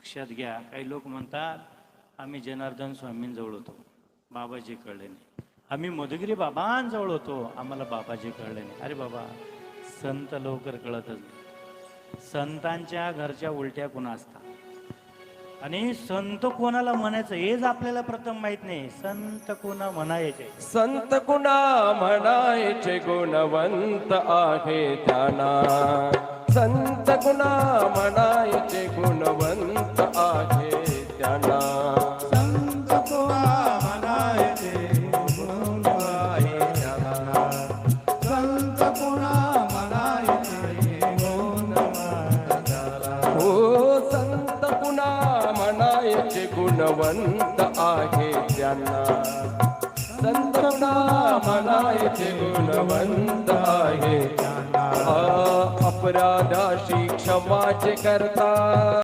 लक्षात घ्या. काही लोक म्हणतात आम्ही जनार्दन स्वामींजवळ होतो, बाबाजी कळले नाही. आम्ही मधुगिरी बाबांजवळ होतो, आम्हाला बाबाजी कळले नाही. अरे बाबा, संत लवकर कळतच नाही. संतांच्या घरच्या उलट्या कुणा असतात आणि संत कोणाला म्हणायचं हेच आपल्याला प्रथम माहित नाही. संत कोणा म्हणायचे, संत कुणा म्हणायचे गुणवंत आहे त्यांना. संत कुणा म्हणायचे गुणवंत आहे त्यांना. संत कोणा म्हणायचे गुण आहे त्यांना. संत कोणा म्हणायचे गुण आहे त्यांना. हो संत कुणा म्हणायचे गुणवंत आहे त्यांना. संत कुणा म्हणायचे गुणवंत आहे त्यांना. अपराधाशी क्षमाचे करता